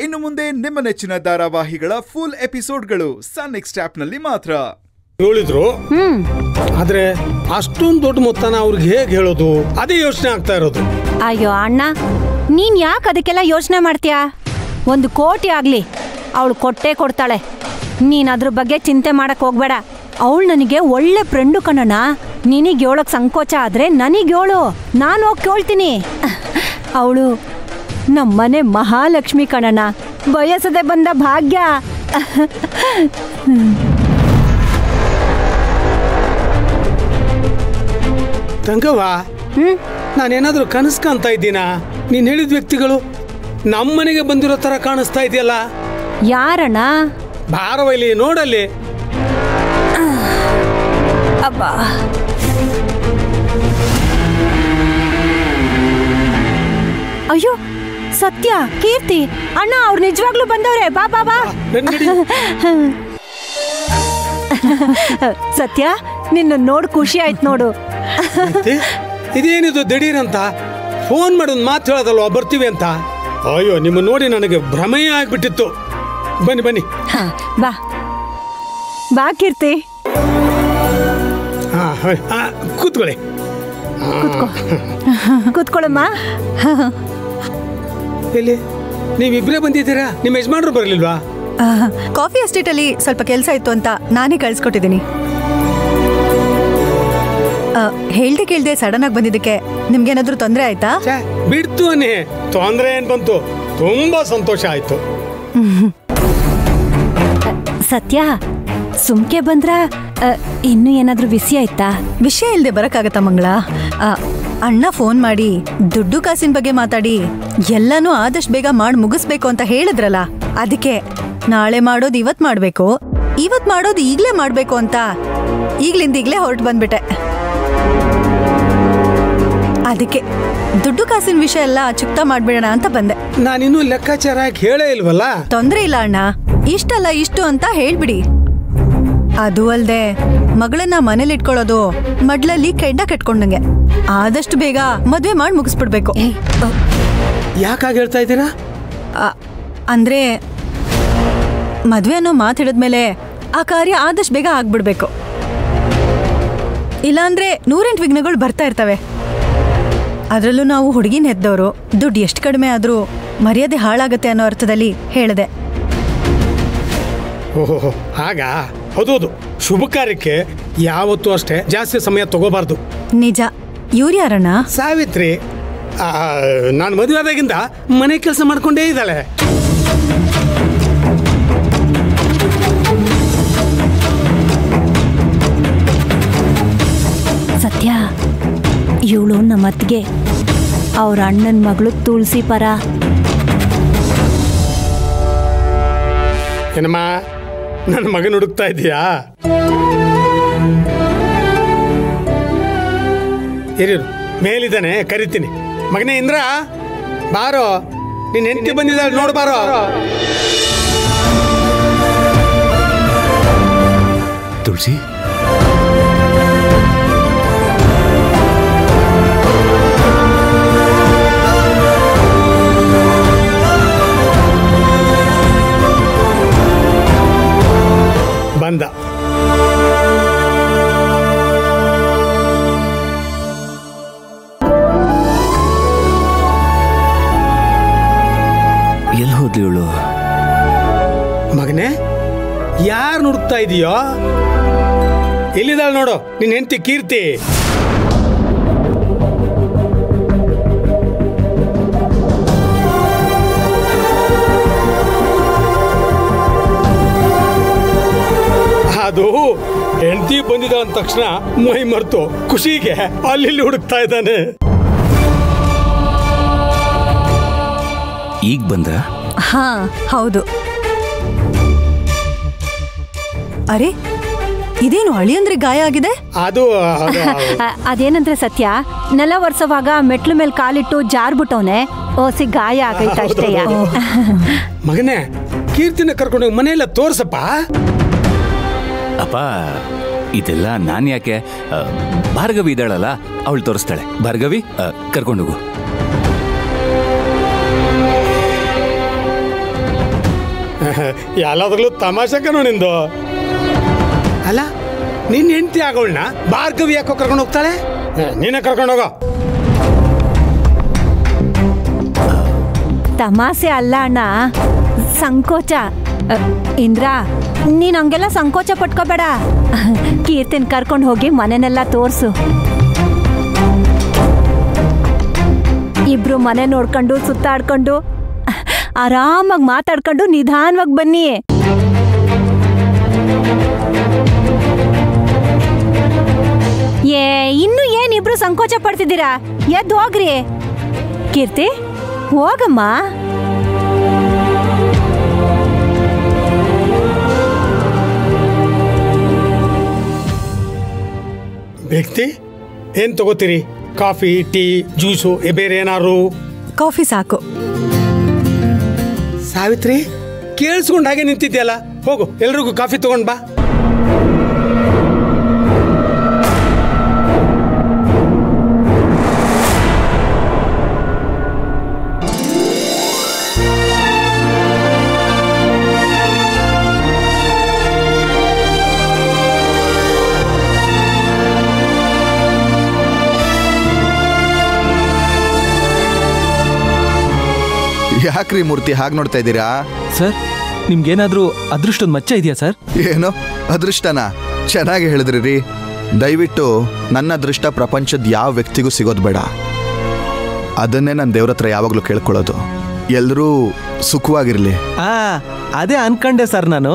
ಇನ್ನು ಮುಂದೆ ನಿಮ್ಮ ನೆಚ್ಚಿನ ಧಾರಾವಾಹಿಗಳ ಫುಲ್ ಎಪಿಸೋಡ್ಗಳು ಸನ್ ನೆಕ್ಸ್ಟ್ ಆಪ್ನಲ್ಲಿ ಮಾತ್ರ. ಹೇಳಿದ್ರು ಆದ್ರೆ ಅಷ್ಟೊಂದು ದೊಡ್ಡ ಮೊತ್ತನ ಅವ್ರಿಗೆ ಹೇಗೆ ಹೇಳೋದು, ಅದೇ ಯೋಚನೆ ಆಗ್ತಾ ಇರೋದು. ಅಯ್ಯೋ ಅಣ್ಣ, ನೀನ್ ಯಾಕೆ ಅದಕ್ಕೆಲ್ಲ ಯೋಚನೆ ಮಾಡ್ತೀಯಾ? 1 ಕೋಟಿ ಆಗ್ಲಿ ಅವಳು ಕೊಟ್ಟೇ ಕೊಡ್ತಾಳೆ. ನೀನ್ ಅದ್ರ ಬಗ್ಗೆ ಚಿಂತೆ ಮಾಡಕ್ ಹೋಗ್ಬೇಡ. ಅವಳು ನನಗೆ ಒಳ್ಳೆ ಫ್ರೆಂಡು ಕಣಣ್ಣ. ನಿನಗೆ ಹೇಳೋಕ್ ಸಂಕೋಚ ಆದ್ರೆ ನನಗೆ ಹೇಳು, ನಾನು ಹೋಗಿ ಕೇಳ್ತೀನಿ. ಅವಳು ನಮ್ಮನೆ ಮಹಾಲಕ್ಷ್ಮಿ ಕಣಣ್ಣ, ಬಯಸದೆ ಬಂದ ಭಾಗ್ಯ. ತಂಗವ್ವ, ನಾನೇನಾದ್ರೂ ಕನಸ್ಕಂತ ಇದ್ದೀನಾ? ನೀನ್ ಹೇಳಿದ ವ್ಯಕ್ತಿಗಳು ನಮ್ಮನೆಗೆ ಬಂದಿರೋ ತರ ಕಾಣಿಸ್ತಾ ಇದೆಯಲ್ಲ. ಯಾರಣ್ಣ? ಭಾರವಲ್ಲಿ ನೋಡಲ್ಲಿ. ಅಬ್ಬಾ, ಅಯ್ಯೋ ಸತ್ಯ, ಕೀರ್ತಿ ಅಣ್ಣ, ಅವ್ರು ನಿಜವಾಗ್ಲೂ ಬಂದವ್ರೆ. ಬಾ ಬಾ ಬಾ. ಸತ್ಯ, ನಿನ್ನ ನೋಡ್ ಖುಷಿ ಆಯ್ತು ನೋಡು. ಇದೇನಿದು ದಿಢೀರ್ ಅಂತ ಫೋನ್ ಮಾಡೋದು ಮಾತು ಹೇಳೋದಲ್ವಾ ಬರ್ತೀವಿ ಅಂತ? ಅಯ್ಯೋ, ನಿಮ್ಮ ನೋಡಿ ನನಗೆ ಭ್ರಮೆಯೇ ಆಗ್ಬಿಟ್ಟಿತ್ತು. ಬನ್ನಿ ಬನ್ನಿ. ಬಾ ಬಾ ಕೀರ್ತಿ. ಕೂತ್ಕೊಳ್ಳಿ. ಕೂತ್ಕೊಳ್ಳಮ್ಮ. ಎಲ್ಲಿ ನೀವಿಬ್ರೇ ಬಂದಿದ್ದೀರಾ? ನಿಮ್ಮ ಯಜಮಾನ್ರು ಬರಲಿಲ್ವಾ? ಕಾಫಿ ಎಸ್ಟೇಟ್ ಅಲ್ಲಿ ಸ್ವಲ್ಪ ಕೆಲಸ ಇತ್ತು ಅಂತ ನಾನೇ ಕಳ್ಸಿಕೊಟ್ಟಿದ್ದೀನಿ. ಹೇಳ್ದೆ ಕೇಳ್ದೆ ಸಡನ್ ಆಗಿ ಬಂದಿದ್ದಕ್ಕೆ ನಿಮ್ಗೇನಾದ್ರೂ ತೊಂದರೆ ಆಯ್ತಾ? ಬಿಡ್ತು ಅನ್ನಿ, ತೊಂದರೆ ಏನ್ ಬಂತು? ತುಂಬಾ ಸಂತೋಷ ಆಯ್ತು. ಸತ್ಯ, ಸುಮ್ಕೆ ಬಂದ್ರ ಇನ್ನು ಏನಾದ್ರೂ ವಿಷಯ ಆಯ್ತಾ? ವಿಷಯ ಇಲ್ದೆ ಬರಕ್ಕಾಗತ್ತ ಮಂಗಳ? ಅಣ್ಣ ಫೋನ್ ಮಾಡಿ ದುಡ್ಡು ಕಾಸಿನ ಬಗ್ಗೆ ಮಾತಾಡಿ ಎಲ್ಲಾನು ಆದಷ್ಟು ಬೇಗ ಮಾಡಿ ಮುಗಿಸ್ಬೇಕು ಅಂತ ಹೇಳಿದ್ರಲ್ಲ, ಅದಕ್ಕೆ ನಾಳೆ ಮಾಡೋದು ಇವತ್ ಮಾಡ್ಬೇಕು, ಇವತ್ ಮಾಡೋದು ಈಗ್ಲೇ ಮಾಡ್ಬೇಕು ಅಂತ ಈಗ್ಲಿಂದ ಈಗ್ಲೇ ಹೊರಟು ಬಂದ್ಬಿಟ್ಟೆ. ಅದಕ್ಕೆ ದುಡ್ಡು ಕಾಸಿನ ವಿಷಯ ಎಲ್ಲ ಚುಕ್ತಾ ಮಾಡ್ಬಿಡೋಣ ಅಂತ ಬಂದೆ. ನಾನಿನ್ನೂ ಲೆಕ್ಕಾಚಾರ ಹೇಳೇ ಇಲ್ವಲ್ಲ. ತೊಂದ್ರೆ ಇಲ್ಲ ಅಣ್ಣ, ಇಷ್ಟಲ್ಲ ಇಷ್ಟು ಅಂತ ಹೇಳ್ಬಿಡಿ. ಅದು ಅಲ್ದೆ ಮಗಳನ್ನ ಮನೇಲಿ ಇಟ್ಕೊಳ್ಳೋದು ಮಡ್ಲಲ್ಲಿ ಕೆಂಡ ಕಟ್ಕೊಂಡಂಗೆ. ಆದಷ್ಟು ಬೇಗ ಮದ್ವೆ ಮಾಡಿ ಮುಗಿಸ್ಬಿಡ್ಬೇಕು. ಯಾಕಾಗ ಹೇಳ್ತಾ ಇದ್ದೀರಾ? ಅಂದ್ರೆ ಮದ್ವೆ ಅನ್ನೋ ಮಾತಾಡಿದ್ಮೇಲೆ ಆ ಕಾರ್ಯ ಆದಷ್ಟು ಬೇಗ ಆಗ್ಬಿಡ್ಬೇಕು. ಇಲ್ಲಾಂದ್ರೆ 108 ವಿಘ್ನಗಳು ಬರ್ತಾ ಇರ್ತವೆ. ಅದರಲ್ಲೂ ನಾವು ಹುಡುಗಿನ ಹೆದ್ದವರು, ದುಡ್ಡು ಎಷ್ಟು ಕಡಿಮೆ ಆದ್ರೂ ಮರ್ಯಾದೆ ಹಾಳಾಗತ್ತೆ ಅನ್ನೋ ಅರ್ಥದಲ್ಲಿ ಹೇಳಿದೆ. ಓಹೋ, ಹಾಗಾ? ಹೌದೌದು, ಶುಭ ಕಾರ್ಯಕ್ಕೆ ಯಾವತ್ತೂ ಅಷ್ಟೇ ಜಾಸ್ತಿ ಸಮಯ ತಗೋಬಾರ್ದು. ನಿಜ. ಇವ್ರು ಯಾರಣ್ಣ? ಸಾವಿತ್ರಿ. ನಾನು ಮದುವೆ ಆದಾಗಿಂದ ಮನೆ ಕೆಲಸ ಮಾಡ್ಕೊಂಡೇ ಇದ್ದಾಳೆ. ಸತ್ಯ, ಇವಳು ನಮ್ಮತ್ತಿಗೆ ಅವ್ರ ಅಣ್ಣನ ಮಗಳು ತುಳಸಿ ಪರ. ಏನಮ್ಮ, ನನ್ನ ಮಗನ ಹುಡುಕ್ತಾ ಇದೀಯಾ? ಹಿರಿಯರು ಮೇಲಿದ್ದಾನೆ, ಕರಿತೀನಿ. ಮಗನೇ ಇಂದ್ರ, ಬಾರೋ, ನಿನ್ನ ಹೆಂಡತಿ ಬಂದಿದ್ದಾಳೆ, ನೋಡು ಬಾರೋ. ತುಳಸಿ, ಬಂದ. ಎಲ್ಲಿ ಹೋದ್ಲಿ ಇವಳು? ಮಗನೇ, ಯಾರು ಹುಡುಕ್ತಾ ಇದೀಯೋ? ಎಲ್ಲಿದ್ದಾಳೆ ನೋಡು, ನಿನ್ನ ಹೆಂಡತಿ ಕೀರ್ತಿ. ಅದು ಹೆಂಡತಿ ಬಂದಿದ ಅಂದ ತಕ್ಷಣ ಮೈ ಮರ್ತು ಖುಷಿಗೆ ಅಲ್ಲಿ ಹುಡುಕ್ತಾ ಇದ್ದಾನೆ. ಈಗ ಬಂದ? ಹಾ ಹೌದು. ಅರೆ, ಇದೇನು ಅಳಿಯಂದ್ರೆ ಗಾಯ ಆಗಿದೆ? ಅದು ಅದೇನಂದ್ರೆ ಸತ್ಯ, ನೆಲ ಒರೆಸುವಾಗ ಮೆಟ್ಲು ಮೇಲೆ ಕಾಲಿಟ್ಟು ಜಾರ್ಬಿಟ್ಟವನೆ, ಓಸಿ ಗಾಯ ಆಗೈತ ಅಷ್ಟೇ. ಮಗನೇ, ಕೀರ್ತಿನ ಕರ್ಕೊಂಡೋಗಿ ಮನೆಯಲ್ಲ ತೋರ್ಸಪ್ಪ. ಅಪ್ಪ, ಇದೆಲ್ಲ ನಾನು ಯಾಕೆ? ಭಾರ್ಗವಿ ಇದ್ದಾಳಲ್ಲ, ಅವಳು ತೋರಿಸ್ತಾಳೆ. ಭಾರ್ಗವಿ, ಕರ್ಕೊಂಡೋಗು. ಎಲ್ಲಾದ್ರಲ್ಲೂ ತಮಾಷೆ ಕಣೋ ನಿಂದು. ಅಲ್ಲ, ನಿನ್ನ ಹೆಂಡತಿ ಆಗೋಳ್ನ ಭಾರ್ಗವಿ ಯಾಕೋ ಕರ್ಕೊಂಡು ಹೋಗ್ತಾಳೆ? ನೀನೇ ಕರ್ಕೊಂಡು ಹೋಗೋ. ತಮಾಷೆ ಅಲ್ಲ ಅಣ್ಣ, ಸಂಕೋಚ. ಇಂದ್ರ, ನೀನ್ ಹಂಗೆಲ್ಲ ಸಂಕೋಚ ಪಟ್ಕೋಬೇಡ. ಕೀರ್ತಿನ್ ಕರ್ಕೊಂಡು ಹೋಗಿ ಮನೆನೆಲ್ಲ ತೋರ್ಸು. ಇಬ್ರು ಮನೆ ನೋಡ್ಕೊಂಡು ಸುತ್ತಾಡ್ಕೊಂಡು ಆರಾಮಾಗಿ ಮಾತಾಡ್ಕೊಂಡು ನಿಧಾನವಾಗಿ ಬನ್ನಿ. ಇನ್ನು ಏನಿಬ್ರು ಸಂಕೋಚ ಪಡ್ತಿದ್ದೀರಾ? ಎದ್ದು ಹೋಗ್ರಿ. ಕೀರ್ತಿ, ಹೋಗಮ್ಮ. ವ್ಯಕ್ತಿ ಏನ್ ತಗೋತೀರಿ? ಕಾಫಿ, ಟೀ, ಜ್ಯೂಸು, ಬೇರೆ ಏನಾರು? ಕಾಫಿ ಸಾಕು. ಸಾವಿತ್ರಿ, ಕೇಳಿಸ್ಕೊಂಡು ಹಾಗೆ ನಿಂತಿದ್ಯಲ್ಲ, ಹೋಗು ಎಲ್ರಿಗೂ ಕಾಫಿ ತಗೊಂಡ್ ಬಾ. ಯಾಕ್ರಿ ಮೂರ್ತಿ ಹಾಗೆ ನೋಡ್ತಾ ಇದ್ದೀರಾ? ಸರ್, ನಿಮ್ಗೇನಾದ್ರೂ ಅದೃಷ್ಟದ ಮಚ್ಚ ಇದೆಯಾ ಸರ್? ಏನೋ ಅದೃಷ್ಟನಾ? ಚೆನ್ನಾಗಿ ಹೇಳಿದ್ರಿ ರೀ. ದಯವಿಟ್ಟು ನನ್ನ ಅದೃಷ್ಟ ಪ್ರಪಂಚದ ಯಾವ ವ್ಯಕ್ತಿಗೂ ಸಿಗೋದು ಬೇಡ. ಅದನ್ನೇ ನಾನು ದೇವ್ರ ಹತ್ರ ಯಾವಾಗಲೂ ಕೇಳ್ಕೊಳ್ಳೋದು. ಎಲ್ಲರೂ ಸುಖವಾಗಿರ್ಲಿ. ಅದೇ ಅನ್ಕಂಡೆ ಸರ್. ನಾನು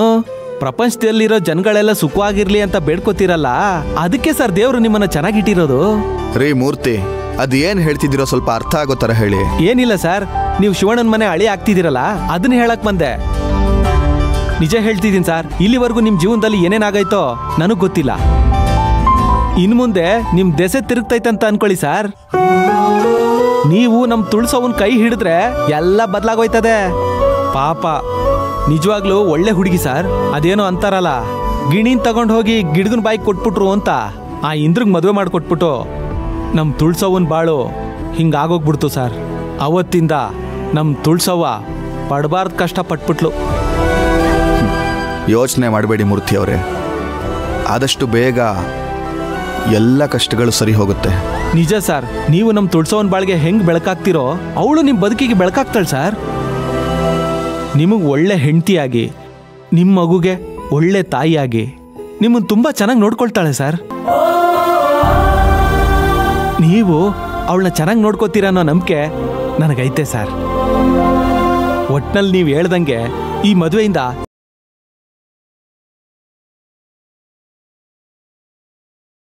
ಪ್ರಪಂಚದಲ್ಲಿರೋ ಜನಗಳೆಲ್ಲ ಸುಖವಾಗಿರ್ಲಿ ಅಂತ ಬೇಡ್ಕೋತಿರಲ್ಲ, ಅದಕ್ಕೆ ಸರ್ ದೇವ್ರು ನಿಮ್ಮನ್ನ ಚೆನ್ನಾಗಿಟ್ಟಿರೋದು. ರೀ ಮೂರ್ತಿ, ಅದೇನ್ ಹೇಳ್ತಿದ್ದೀರೋ ಸ್ವಲ್ಪ ಅರ್ಥ ಆಗೋ ತರ ಹೇಳಿ. ಏನಿಲ್ಲ ಸರ್, ನೀವು ಶಿವಣ್ಣನ ಮನೆ ಅಳಿ ಆಗ್ತಿದ್ದೀರಲ್ಲ, ಅದನ್ನ ಹೇಳಕ್ ಬಂದೆ. ನಿಜ ಹೇಳ್ತಿದ್ದೀನಿ ಸರ್, ಇಲ್ಲಿವರೆಗೂ ನಿಮ್ ಜೀವನದಲ್ಲಿ ಏನೇನಾಗೈತೋ ನನಗ್ ಗೊತ್ತಿಲ್ಲ. ಇನ್ ಮುಂದೆ ನಿಮ್ ದೆಸೆ ತಿರುಗ್ತೈತಂತ ಅನ್ಕೊಳ್ಳಿ ಸರ್. ನೀವು ನಮ್ ತುಳ್ಸೋವನ್ ಕೈ ಹಿಡಿದ್ರೆ ಎಲ್ಲ ಬದಲಾಗೋಯ್ತದೆ. ಪಾಪ, ನಿಜವಾಗ್ಲೂ ಒಳ್ಳೆ ಹುಡುಗಿ ಸರ್. ಅದೇನೋ ಅಂತಾರಲ್ಲ, ಗಿಣಿನ್ ತಗೊಂಡ್ ಹೋಗಿ ಗಿಡಗನ್ ಬಾಯಿ ಕೊಟ್ಬಿಟ್ರು ಅಂತ, ಆ ಇಂದ್ರಗ್ ಮದುವೆ ಮಾಡ್ಕೊಟ್ಬಿಟ್ಟು ನಮ್ ತುಳ್ಸೋವನ್ ಬಾಳು ಹಿಂಗಾಗೋಗ್ಬಿಡ್ತು ಸರ್. ಅವತ್ತಿಂದ ನಮ್ ತುಳ್ಸವ್ವ ಪಡಬಾರ್ದು ಕಷ್ಟ ಪಟ್ಬಿಟ್ಲು. ಯೋಚನೆ ಮಾಡಬೇಡಿ ಮೂರ್ತಿ ಅವರೇ, ಆದಷ್ಟು ಬೇಗ ಎಲ್ಲ ಕಷ್ಟಗಳು ಸರಿ ಹೋಗುತ್ತೆ. ನಿಜ ಸರ್, ನೀವು ನಮ್ ತುಳ್ಸೋವನ್ ಬಾಳ್ಗೆ ಹೆಂಗ್ ಬೆಳಕಾಗ್ತಿರೋ ಅವಳು ನಿಮ್ ಬದುಕಿಗೆ ಬೆಳಕಾಗ್ತಾಳೆ ಸರ್. ನಿಮಗ್ ಒಳ್ಳೆ ಹೆಂಡತಿಯಾಗಿ, ನಿಮ್ ಮಗುಗೆ ಒಳ್ಳೆ ತಾಯಿಯಾಗಿ ನಿಮ್ಮನ್ನ ತುಂಬಾ ಚೆನ್ನಾಗಿ ನೋಡ್ಕೊಳ್ತಾಳೆ ಸರ್. ನೀವು ಅವಳನ್ನ ಚೆನ್ನಾಗಿ ನೋಡ್ಕೋತೀರ ಅನ್ನೋ ನಂಬಿಕೆ ನನಗೈತೆ ಸರ್. ಒಟ್ನಲ್ಲಿ ನೀವು ಹೇಳ್ದಂಗೆ ಈ ಮದುವೆಯಿಂದ